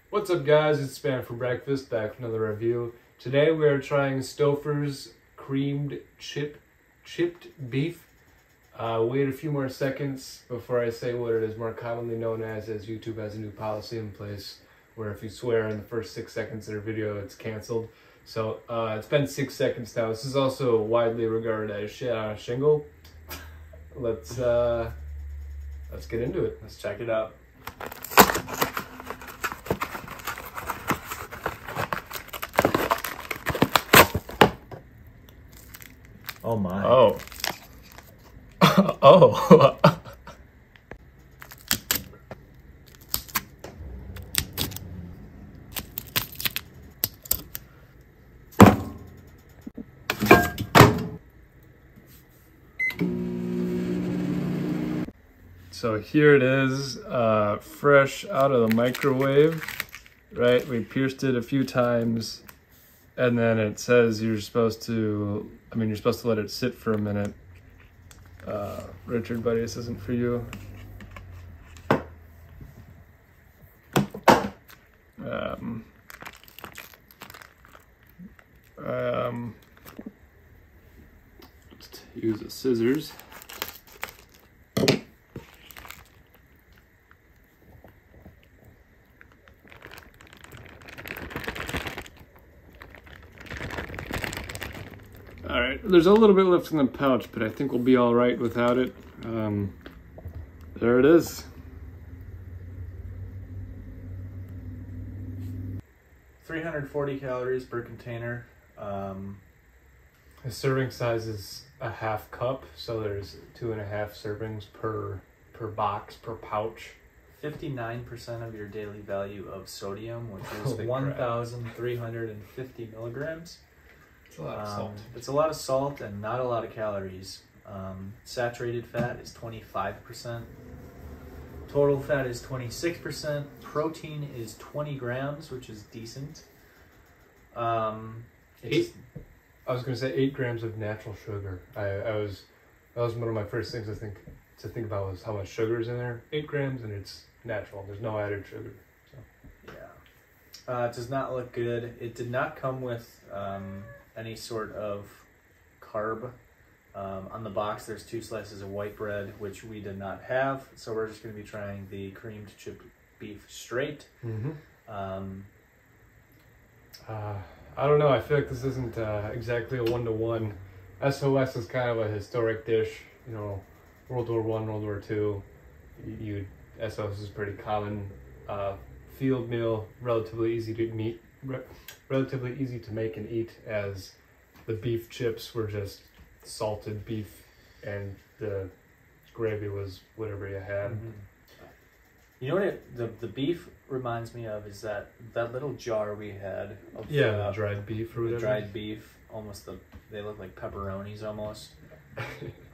What's up guys, it's Spam for Breakfast, back with another review. Today we are trying STOUFFE'S creamed chipped beef. Wait a few more seconds before I say what it is more commonly known as YouTube has a new policy in place where if you swear in the first 6 seconds of their video, it's canceled. So it's been 6 seconds now. This is also widely regarded as shit on a shingle. Let's get into it. Let's check it out. Oh my. Oh. Oh. So here it is, fresh out of the microwave, right? We pierced it a few times, and then it says you're supposed to let it sit for a minute. Richard, buddy, this isn't for you. Let's use the scissors. All right, there's a little bit left in the pouch, but I think we'll be all right without it. There it is. $340 calories per container. The serving size is a half cup, so there's 2.5 servings per box, per pouch. 59% of your daily value of sodium, which is 1,350 milligrams. It's a lot of salt. It's a lot of salt and not a lot of calories. Saturated fat is 25%. Total fat is 26%. Protein is 20 grams, which is decent. I was going to say 8 grams of natural sugar. That was one of my first things to think about was how much sugar is in there. 8 grams and it's natural. There's no added sugar. So. Yeah. It does not look good. It did not come with any sort of carb. On the box there's 2 slices of white bread, which we did not have, so we're just going to be trying the creamed chipped beef straight. I don't know, I feel like this isn't exactly a one-to-one. S.O.S is kind of a historic dish, you know, World War I, World War II, S.O.S is pretty common field meal, relatively easy to make and eat, as the beef chips were just salted beef and the gravy was whatever you had. You know what the beef reminds me of is that little jar we had of the dried beef or whatever. The dried beef, they look like pepperonis almost.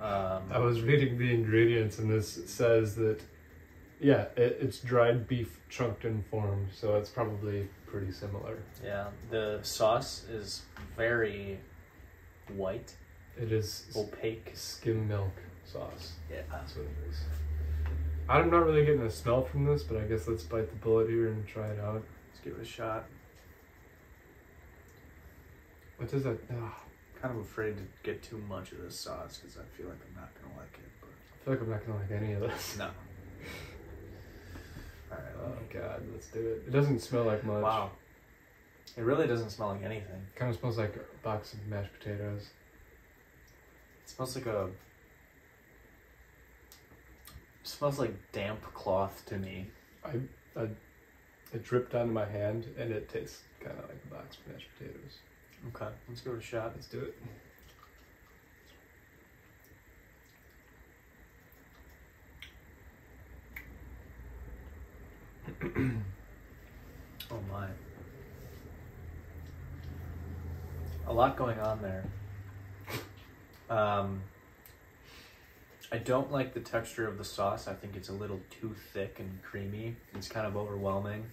I was reading the ingredients and this says that it's dried beef chunked in form, so it's probably pretty similar. Yeah, the sauce is very white. It is opaque. Skim milk sauce. Yeah. That's what it is. I'm not really getting a smell from this, but I guess let's bite the bullet here and try it out. Let's give it a shot. What is that? Kind of afraid to get too much of this sauce because I feel like I'm not going to like it. But I feel like I'm not going to like any of this. No. Alright. Oh god, let's do it. It doesn't smell like much. Wow. It really doesn't smell like anything. It kind of smells like a box of mashed potatoes. It smells like damp cloth to me. It dripped onto my hand and it tastes kind of like a box of mashed potatoes. Okay, let's give it a shot. Let's do it. Oh my. A lot going on there. I don't like the texture of the sauce. I think it's a little too thick and creamy. It's kind of overwhelming.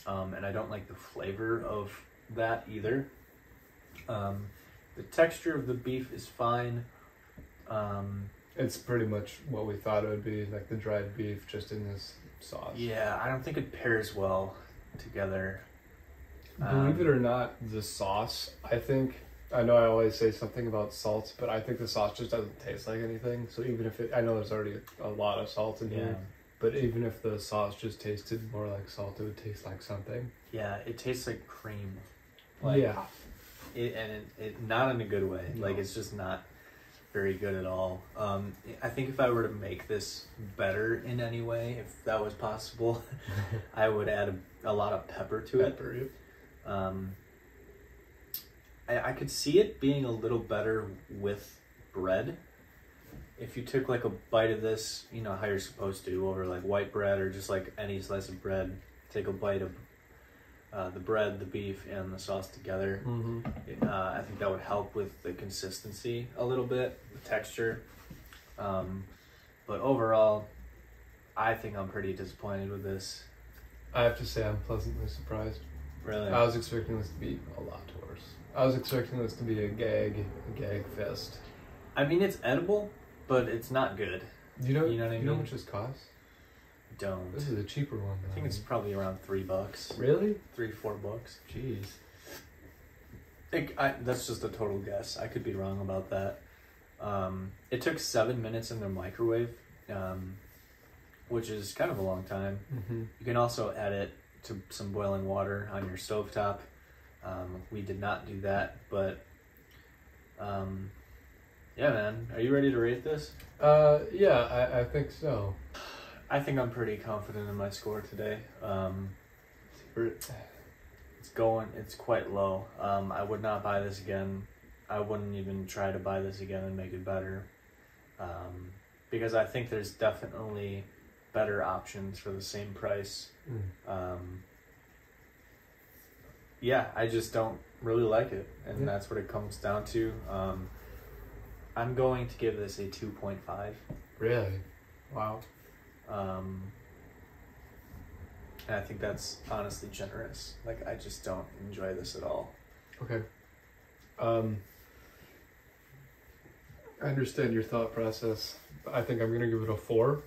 And I don't like the flavor of that either. The texture of the beef is fine. It's pretty much what we thought it would be, like the dried beef just in this sauce. Yeah, I don't think it pairs well together. Believe it or not, the sauce, I know I always say something about salts, but I think the sauce just doesn't taste like anything. So even if I know there's already a lot of salt in here, but even if the sauce just tasted more like salt, it would taste like something. Yeah, it tastes like cream. It not in a good way. No. Like, it's just not very good at all. I think if I were to make this better in any way, if that was possible, I would add a lot of pepper to it. I could see it being a little better with bread. If you took like a bite of this, you know how you're supposed to, over like white bread or just like any slice of bread, take a bite of the bread, the beef, and the sauce together. I think that would help with the consistency a little bit, the texture. But overall, I think I'm pretty disappointed with this. I have to say I'm pleasantly surprised. Really? I was expecting this to be a lot worse. I was expecting this to be a gag fest. I mean, it's edible, but it's not good. You know what I mean? You know how much this costs? Don't. This is a cheaper one, though. I think it's probably around $3. Really? $3-4. Jeez. That's just a total guess. I could be wrong about that. It took 7 minutes in the microwave, which is kind of a long time. You can also add it to some boiling water on your stovetop. We did not do that, but yeah, man. Are you ready to rate this? Yeah, I think so. I think I'm pretty confident in my score today. It's quite low. I would not buy this again. I wouldn't even try to buy this again and make it better. Because I think there's definitely better options for the same price. Yeah, I just don't really like it. And that's what it comes down to. I'm going to give this a 2.5. Really? Wow. And I think that's honestly generous. Like, I just don't enjoy this at all. Okay. I understand your thought process. I think I'm gonna give it a 4.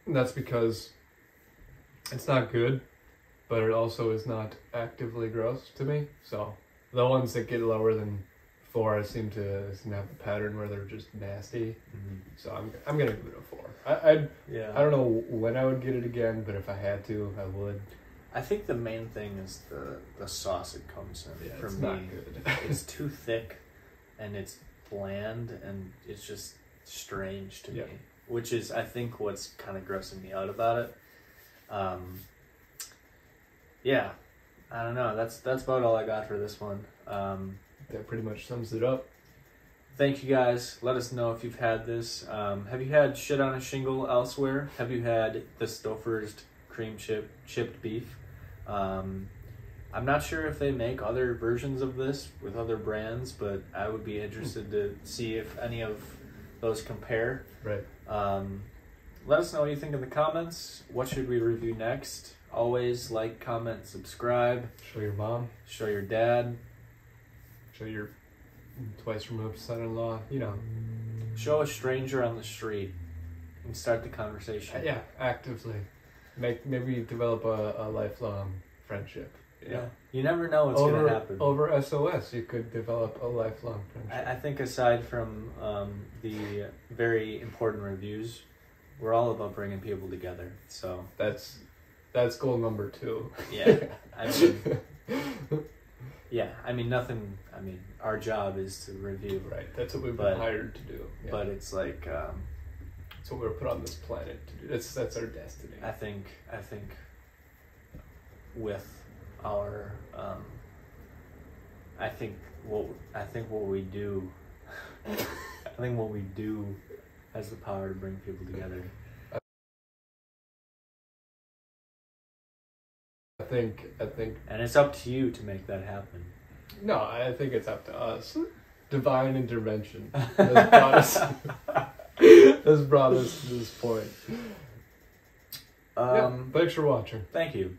And that's because it's not good, but it also is not actively gross to me. So the ones that get lower than 4 seem to have a pattern where they're just nasty. So I'm gonna give it a 4. I don't know when I would get it again, but if I had to, I would. I think the main thing is the sauce it comes in. Yeah, for it's me, not good. It's too thick, and it's bland, and it's just strange to me. Which is, I think, what's kind of grossing me out about it. Yeah, I don't know. That's about all I got for this one. That pretty much sums it up. Thank you guys. Let us know if you've had this. Have you had shit on a shingle elsewhere? Have you had the STOUFFE'S cream chipped beef? I'm not sure if they make other versions of this with other brands, but I would be interested to see if any of those compare. Right. Let us know what you think in the comments. What should we review next? Always like, comment, subscribe. Show your mom. Show your dad. Show your twice removed son-in-law. You know. Show a stranger on the street and start the conversation. Yeah, actively. Maybe develop a lifelong friendship. Yeah. You never know what's going to happen. Over S.O.S, you could develop a lifelong friendship. I think aside from the very important reviews, we're all about bringing people together. So that's goal number 2. Yeah. I mean, nothing. I mean, our job is to review. Right. That's what we've been hired to do. Yeah. But it's like it's what we were put on this planet to do. That's our destiny. I think with our I think what we do has the power to bring people together. I think and it's up to you to make that happen. No, I think it's up to us. Divine intervention has brought us to this point. Thanks for watching. Thank you.